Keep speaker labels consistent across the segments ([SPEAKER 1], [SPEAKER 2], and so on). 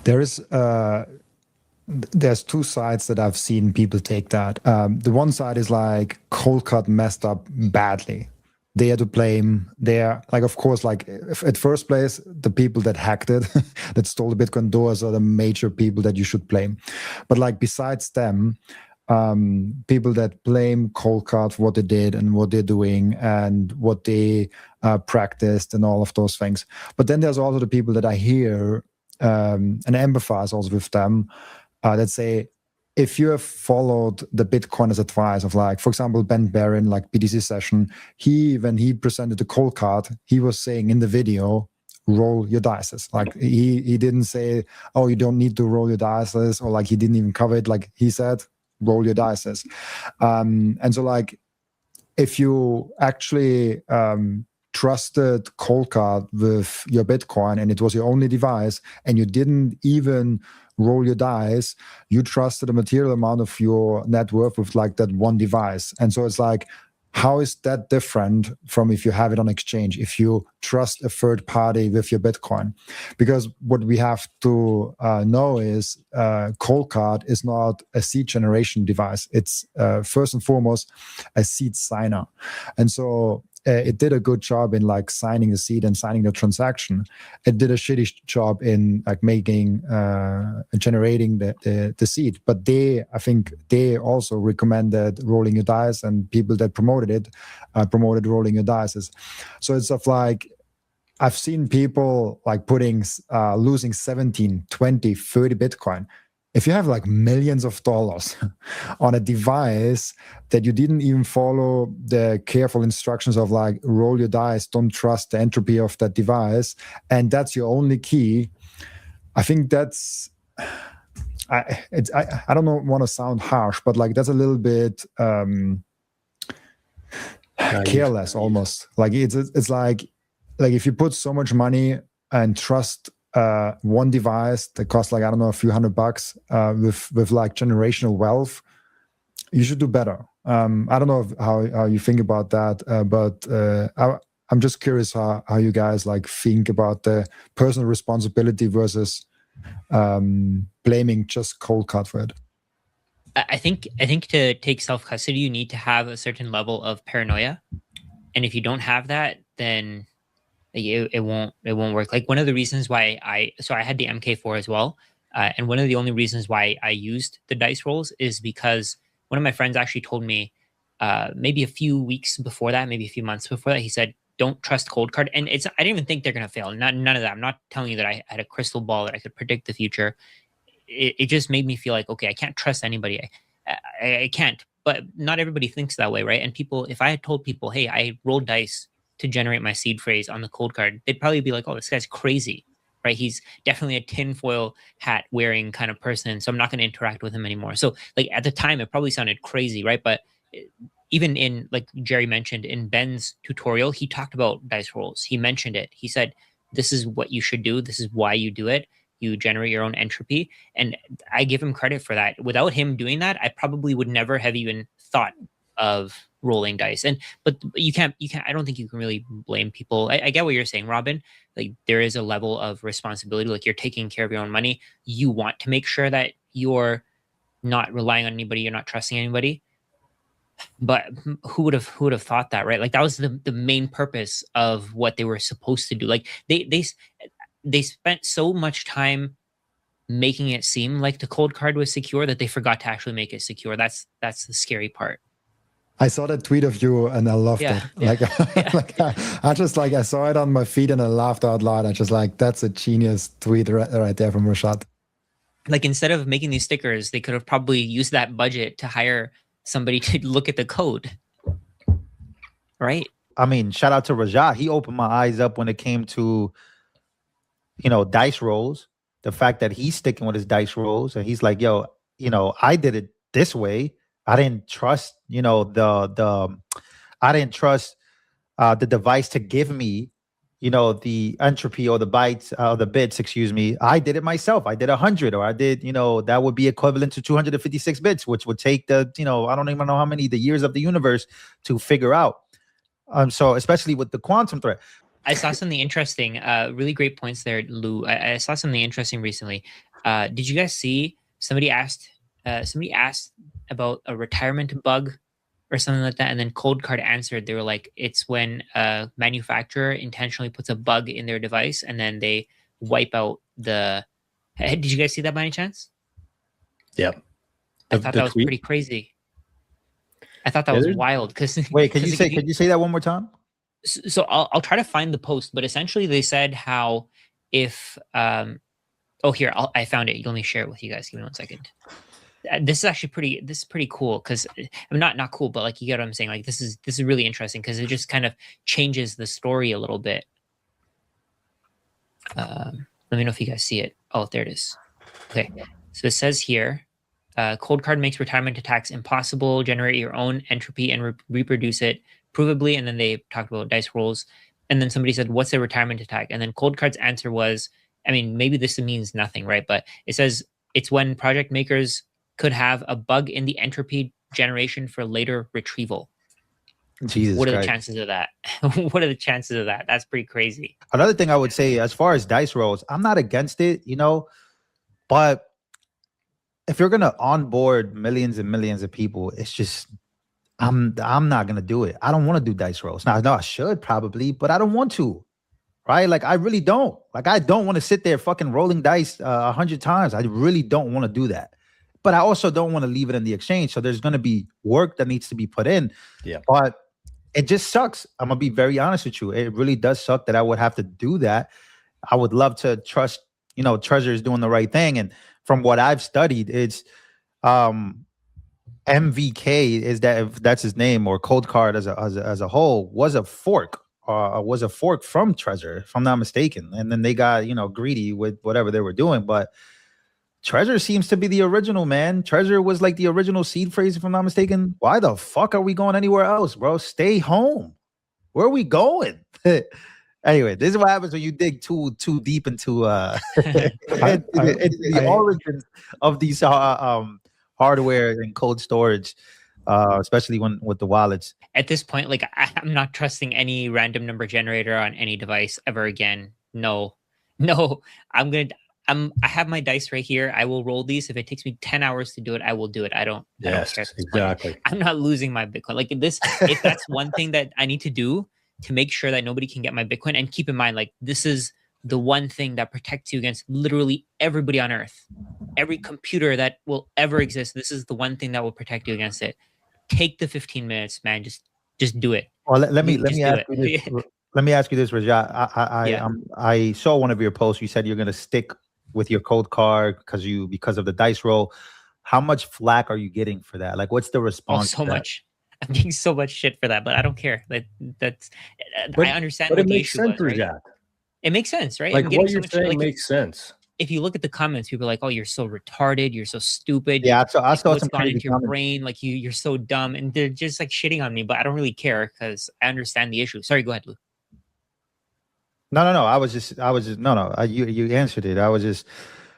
[SPEAKER 1] There is there's two sides that I've seen people take that. The one side is like Coldcard messed up badly. They had to blame their, like, of course, like at first place, the people that hacked it, that stole the Bitcoin doors are the major people that you should blame. But like besides them, people that blame Coldcard for what they did and what they're doing and what they practiced and all of those things. But then there's also the people that I hear and empathize also with them that say, if you have followed the Bitcoiners advice of, like, for example, Ben Barron, like BTC session, when he presented the Coldcard, he was saying in the video, roll your dices. Like he didn't say, oh, you don't need to roll your dices, or like he didn't even cover it. Like he said, roll your dices. And so like, if you actually trusted Coldcard with your Bitcoin and it was your only device and you didn't even roll your dice, you trusted a material amount of your net worth with like that one device. And so it's like, how is that different from if you have it on exchange, if you trust a third party with your Bitcoin? Because what we have to know is Coldcard is not a seed generation device. It's first and foremost a seed signer. And so it did a good job in like signing the seed and signing the transaction. It did a shitty job in like making generating the seed. But I think they also recommended rolling your dice, and people that promoted it promoted rolling your dice. So it's of like, I've seen people like losing 17, 20, 30 Bitcoin. If you have like millions of dollars on a device that you didn't even follow the careful instructions of like roll your dice, don't trust the entropy of that device, and that's your only key, I think that's, I don't want to sound harsh, but like that's a little bit careless almost. Like it's like if you put so much money and trust one device that costs like, I don't know, a few $100 with like generational wealth, you should do better. I don't know how you think about that, but I'm just curious how you guys like think about the personal responsibility versus blaming just Coldcard for it.
[SPEAKER 2] I think to take self-custody, you need to have a certain level of paranoia, and if you don't have that, then it won't work. Like one of the reasons why I had the MK4 as well, and one of the only reasons why I used the dice rolls is because one of my friends actually told me maybe a few weeks before that, maybe a few months before that, he said, don't trust Coldcard. And I didn't even think they're gonna fail. None of that. I'm not telling you that I had a crystal ball that I could predict the future. It just made me feel like, okay, I can't trust anybody. I can't. But not everybody thinks that way, right? And people, if I had told people, hey, I rolled dice to generate my seed phrase on the Coldcard, they'd probably be like, oh, this guy's crazy, right? He's definitely a tinfoil hat wearing kind of person, so I'm not going to interact with him anymore. So like at the time, it probably sounded crazy, right? But even in, like Jerry mentioned, in Ben's tutorial, he talked about dice rolls. He mentioned it. He said, this is what you should do. This is why you do it. You generate your own entropy. And I give him credit for that. Without him doing that, I probably would never have even thought of rolling dice. But you can't, I don't think you can really blame people. I get what you're saying, Robin. Like there is a level of responsibility, like you're taking care of your own money. You want to make sure that you're not relying on anybody, you're not trusting anybody. But who would have thought that, right? Like that was the main purpose of what they were supposed to do. Like they spent so much time making it seem like the Coldcard was secure that they forgot to actually make it secure. That's the scary part.
[SPEAKER 1] I saw that tweet of you and I loved it. Like, I saw it on my feed and I laughed out loud. I just like, that's a genius tweet right there from Rajat.
[SPEAKER 2] Like instead of making these stickers, they could have probably used that budget to hire somebody to look at the code. Right?
[SPEAKER 3] I mean, shout out to Rajat. He opened my eyes up when it came to, dice rolls. The fact that he's sticking with his dice rolls and he's like, yo, I did it this way. I didn't trust, I didn't trust the device to give me, the entropy or the bytes, the bits, excuse me. I did it myself. I did 100, or I did, that would be equivalent to 256 bits, which would take the, I don't even know how many the years of the universe to figure out. So especially with the quantum threat.
[SPEAKER 2] I saw something interesting. Really great points there, Lou. I saw something interesting recently. Did you guys see somebody asked about a retirement bug or something like that, and then Coldcard answered. They were like, "It's when a manufacturer intentionally puts a bug in their device, and then they wipe out the." Did you guys see that by any chance?
[SPEAKER 4] Yep.
[SPEAKER 2] I thought that was
[SPEAKER 4] tweet?
[SPEAKER 2] pretty crazy. I thought that was wild because
[SPEAKER 3] Wait, could you say that one more time?
[SPEAKER 2] So I'll try to find the post, but essentially they said how if here I found it. Let me share it with you guys. Give me 1 second. This is actually pretty cool because I'm not cool, but like you get what I'm saying. Like this is really interesting because it just kind of changes the story a little bit. Let me know if you guys see it. Oh, there it is. Okay, so it says here, Coldcard makes retirement attacks impossible. Generate your own entropy and reproduce it provably. And then they talked about dice rolls. And then somebody said, "What's a retirement attack?" And then Coldcard's answer was, I mean, maybe this means nothing, right? But it says it's when project makers could have a bug in the entropy generation for later retrieval.
[SPEAKER 3] Jesus
[SPEAKER 2] What are
[SPEAKER 3] Christ.
[SPEAKER 2] the chances of that? What are the chances of that? That's pretty crazy.
[SPEAKER 3] Another thing I would say, as far as dice rolls, I'm not against it, but if you're gonna onboard millions and millions of people, it's just I'm not gonna do it. I don't want to do dice rolls. Now, no, I should probably, but I don't want to. Right? Like I really don't. Like I don't want to sit there fucking rolling dice 100 times. I really don't want to do that. But I also don't want to leave it in the exchange. So there's gonna be work that needs to be put in.
[SPEAKER 4] Yeah.
[SPEAKER 3] But it just sucks. I'm gonna be very honest with you. It really does suck that I would have to do that. I would love to trust, Treasure is doing the right thing. And from what I've studied, it's MVK is that, if that's his name, or Coldcard as a whole, was a fork from Treasure, if I'm not mistaken. And then they got, greedy with whatever they were doing. But Treasure seems to be the original, man. Treasure was like the original seed phrase, if I'm not mistaken. Why the fuck are we going anywhere else, bro? Stay home. Where are we going? Anyway, this is what happens when you dig too deep into the origins of these hardware and cold storage, especially with the wallets.
[SPEAKER 2] At this point, like I'm not trusting any random number generator on any device ever again. No, I have my dice right here. I will roll these. If it takes me 10 hours to do it, I will do it. I don't care.
[SPEAKER 4] Exactly.
[SPEAKER 2] I'm not losing my Bitcoin. Like this, if that's one thing that I need to do to make sure that nobody can get my Bitcoin, and keep in mind, like this is the one thing that protects you against literally everybody on earth. Every computer that will ever exist, this is the one thing that will protect you against it. Take the 15 minutes, man. Just do it.
[SPEAKER 3] Well, let me ask you this. Let me ask you this, Rajat. I saw one of your posts. You said you're going to stick with your Coldcard because of the dice roll. How much flack are you getting for that? Like, what's the response?
[SPEAKER 2] So much. I'm getting so much shit for that, but I don't care. I understand.
[SPEAKER 4] But
[SPEAKER 2] what
[SPEAKER 4] it makes sense,
[SPEAKER 2] was, right?
[SPEAKER 4] Rajat.
[SPEAKER 2] It makes sense, right?
[SPEAKER 4] Like what you're saying makes sense.
[SPEAKER 2] If you look at the comments, people are like, "Oh, you're so retarded. You're so stupid.
[SPEAKER 3] Yeah, I saw
[SPEAKER 2] what's
[SPEAKER 3] some
[SPEAKER 2] gone
[SPEAKER 3] crazy
[SPEAKER 2] into your
[SPEAKER 3] comments.
[SPEAKER 2] brain. Like you're so dumb," and they're just like shitting on me. But I don't really care because I understand the issue. Sorry, go ahead, Lou.
[SPEAKER 3] No. I was just no. You answered it. I was just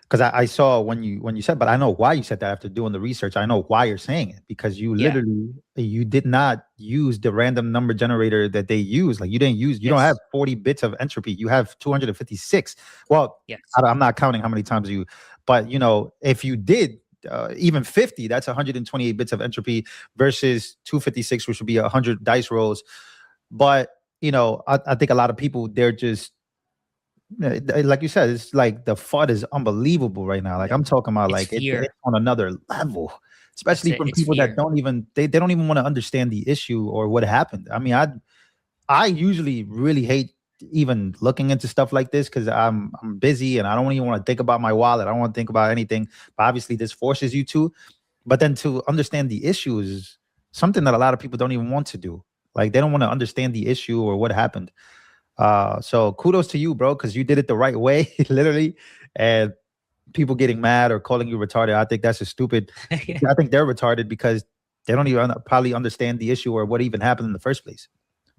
[SPEAKER 3] because I saw when you said, but I know why you said that after doing the research. I know why you're saying it, because you literally you did not use the random number generator that they use. Like you don't have 40 bits of entropy. You have 256. Well,
[SPEAKER 2] yes.
[SPEAKER 3] I'm not counting how many times but if you did even 50, that's 128 bits of entropy versus 256, which would be 100 dice rolls. But I think a lot of people, they're just like you said, it's like the FUD is unbelievable right now. Like I'm talking about, it's on another level, especially from people that don't even they don't even want to understand the issue or what happened. I mean, I usually really hate even looking into stuff like this because I'm busy and I don't even want to think about my wallet. I don't want to think about anything. But obviously, this forces you to. But then to understand the issue is something that a lot of people don't even want to do. Like they don't want to understand the issue or what happened. So kudos to you, bro, because you did it the right way, literally. And people getting mad or calling you retarded, I think that's just stupid. I think they're retarded because they don't even probably understand the issue or what even happened in the first place.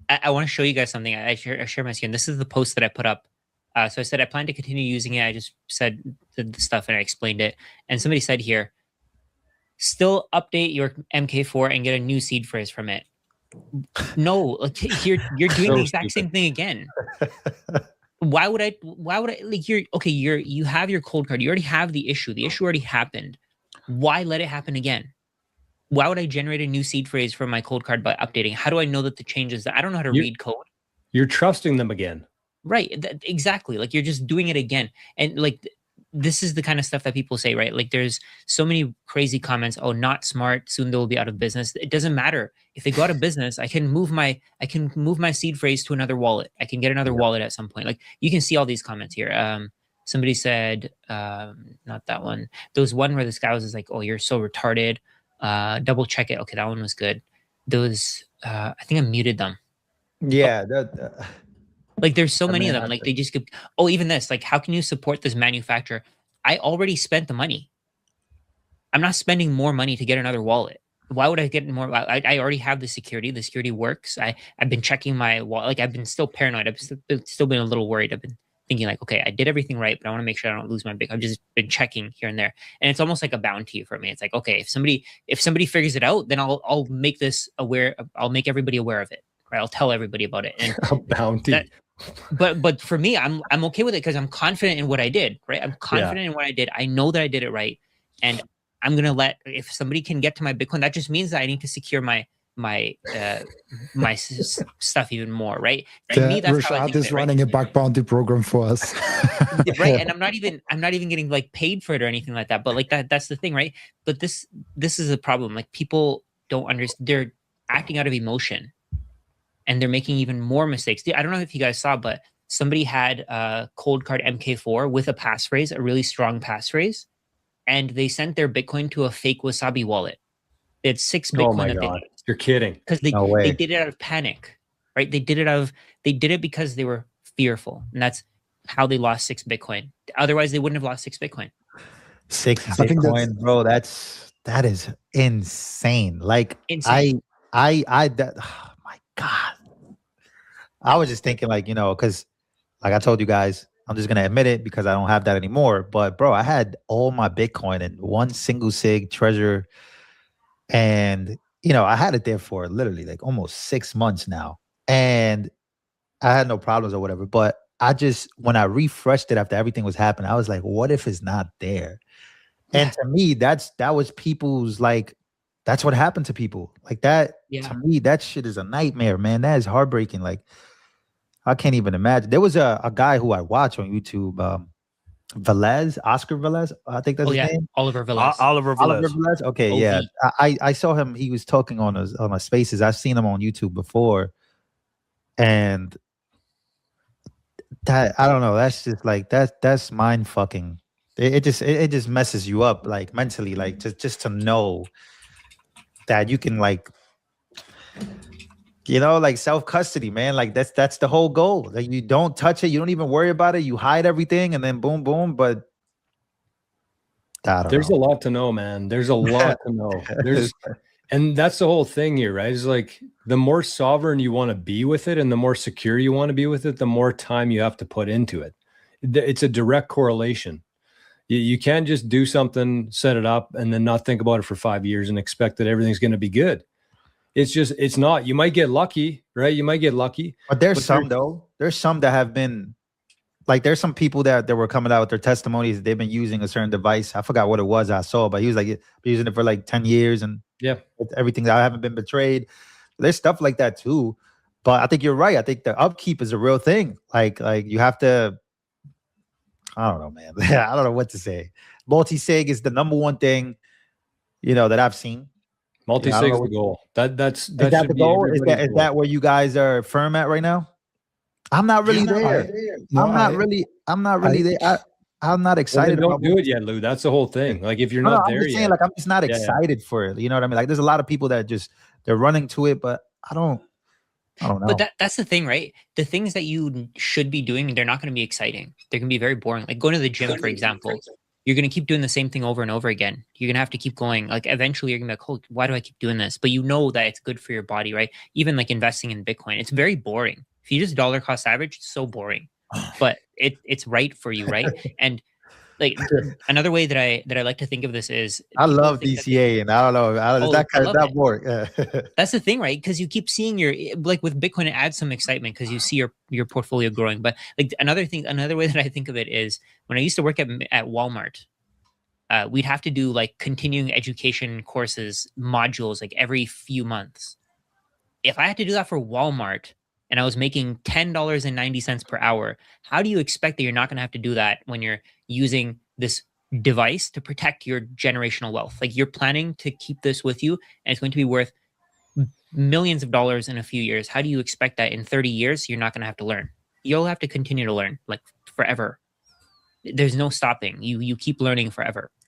[SPEAKER 2] I want to show you guys something. I share my screen. This is the post that I put up. So I said I plan to continue using it. I just said the stuff and I explained it. And somebody said here, still update your MK4 and get a new seed phrase from it. No, like you're doing
[SPEAKER 4] So
[SPEAKER 2] the exact same thing again. Why would I like you have your cold card. You already have the issue. The issue already happened. Why let it happen again? Why would I generate a new seed phrase from my cold card by updating? How do I know that the changes that I don't know how to read code?
[SPEAKER 4] You're trusting them again.
[SPEAKER 2] Right. Exactly. Like you're just doing it again. And like this is the kind of stuff that people say, right? Like there's so many crazy comments. Oh, not smart. Soon they will be out of business. It doesn't matter. If they go out of business, I can move my seed phrase to another wallet. I can get another wallet at some point. Like you can see all these comments here. Somebody said, not that one. There was one where this guy was just like, oh, you're so retarded. Double check it. Okay, that one was good. Those, I think I muted them.
[SPEAKER 3] Yeah.
[SPEAKER 2] Like there's so many of them. Like they just keep, oh, even this, like, how can you support this manufacturer? I already spent the money. I'm not spending more money to get another wallet. Why would I get more? I already have the security. The security works. I've been checking my wallet. Like I've been still paranoid. I've still been a little worried. I've been thinking like, okay, I did everything right, but I want to make sure I don't lose my Bitcoin. I've just been checking here and there. And it's almost like a bounty for me. It's like, okay, if somebody figures it out, then I'll make this aware. I'll make everybody aware of it. Right? I'll tell everybody about it. And
[SPEAKER 4] A bounty.
[SPEAKER 2] but for me, I'm okay with it because I'm confident in what I did, right? I'm confident in what I did. I know that I did it right. And I'm gonna if somebody can get to my Bitcoin, that just means that I need to secure my stuff even more, right? To me, that's how I think
[SPEAKER 1] Rajat is running a bug bounty program for us.
[SPEAKER 2] right? And I'm not even getting like paid for it or anything like that. But like that's the thing, right? But this is a problem. Like people don't understand. They're acting out of emotion. And they're making even more mistakes. I don't know if you guys saw, but somebody had a Coldcard MK4 with a passphrase, a really strong passphrase, and they sent their Bitcoin to a fake Wasabi wallet. They had 6 Bitcoin.
[SPEAKER 4] Oh my God. You're kidding.
[SPEAKER 2] Because they did it out of panic, right? They did it because they were fearful. And that's how they lost 6 Bitcoin. Otherwise, they wouldn't have lost 6 Bitcoin.
[SPEAKER 3] 6 Bitcoin, bro. That is insane. Like insane. Oh my God. I was just thinking like, because like I told you guys, I'm just going to admit it because I don't have that anymore. But bro, I had all my Bitcoin in one single sig treasure. And, I had it there for literally like almost 6 months now. And I had no problems or whatever. But when I refreshed it after everything was happening, I was like, what if it's not there? And to me, that was people's like, that's what happened to people. Like that, to me, that shit is a nightmare, man. That is heartbreaking. Like, I can't even imagine. There was a guy who I watch on YouTube, Oscar Velez, I think that's his name.
[SPEAKER 2] Oliver Velez.
[SPEAKER 3] Oliver Velez. Okay, OV. Yeah. I saw him. He was talking on my spaces. I've seen him on YouTube before. And that, I don't know. That's just like, that's mind fucking. It just messes you up like mentally, like just to know that you can like, like self-custody, man. Like that's the whole goal. Like you don't touch it, you don't even worry about it, you hide everything, and then boom, boom. But
[SPEAKER 4] there's a lot to know, man. There's a lot to know. And that's the whole thing here, right? It's like the more sovereign you want to be with it and the more secure you want to be with it, the more time you have to put into it. It's a direct correlation. You can't just do something, set it up, and then not think about it for 5 years and expect that everything's going to be good. It's not. You might get lucky, right? You might get lucky.
[SPEAKER 3] But there's some that have been, like, there's some people that were coming out with their testimonies. They've been using a certain device. I forgot what it was I saw, but he was like using it for like 10 years and everything. I haven't been betrayed. There's stuff like that too. But I think you're right. I think the upkeep is a real thing. Like you have to, I don't know, man. I don't know what to say. Multi-sig is the number one thing, that I've seen.
[SPEAKER 4] Multi-sig is the goal. That's
[SPEAKER 3] is that the goal? Is that where you guys are firm at right now? I'm not really there. I'm not really there. I'm not excited.
[SPEAKER 4] Well, don't do it yet, Lou. That's the whole thing. Like if you're not there yet,
[SPEAKER 3] like I'm just not excited for it. You know what I mean? Like there's a lot of people that they're running to it, but I don't know.
[SPEAKER 2] But that's the thing, right? The things that you should be doing, they're not going to be exciting. They're going to be very boring. Like going to the gym, for example. You're going to keep doing the same thing over and over again. You're going to have to keep going. Like eventually you're going to be like, oh, why do I keep doing this? But you know that it's good for your body, right? Even like investing in Bitcoin, it's very boring. If you just dollar cost average, it's so boring. But it's right for you, right? And like another way that I like to think of this is
[SPEAKER 3] I
[SPEAKER 2] people
[SPEAKER 3] love
[SPEAKER 2] think that
[SPEAKER 3] DCA, and I don't know. That
[SPEAKER 2] I
[SPEAKER 3] kind
[SPEAKER 2] love
[SPEAKER 3] of that
[SPEAKER 2] it.
[SPEAKER 3] more. Yeah.
[SPEAKER 2] That's the thing, right? Because you keep seeing like with Bitcoin, it adds some excitement because you see your portfolio growing. But like another way that I think of it is when I used to work at Walmart, we'd have to do like continuing education courses, modules, like every few months. If I had to do that for Walmart and I was making $10.90 per hour, how do you expect that you're not going to have to do that when you're using this device to protect your generational wealth? Like you're planning to keep this with you and it's going to be worth millions of dollars in a few years. How do you expect that in 30 years you're not going to have to learn? You'll have to continue to learn like forever. There's no stopping. You keep learning forever.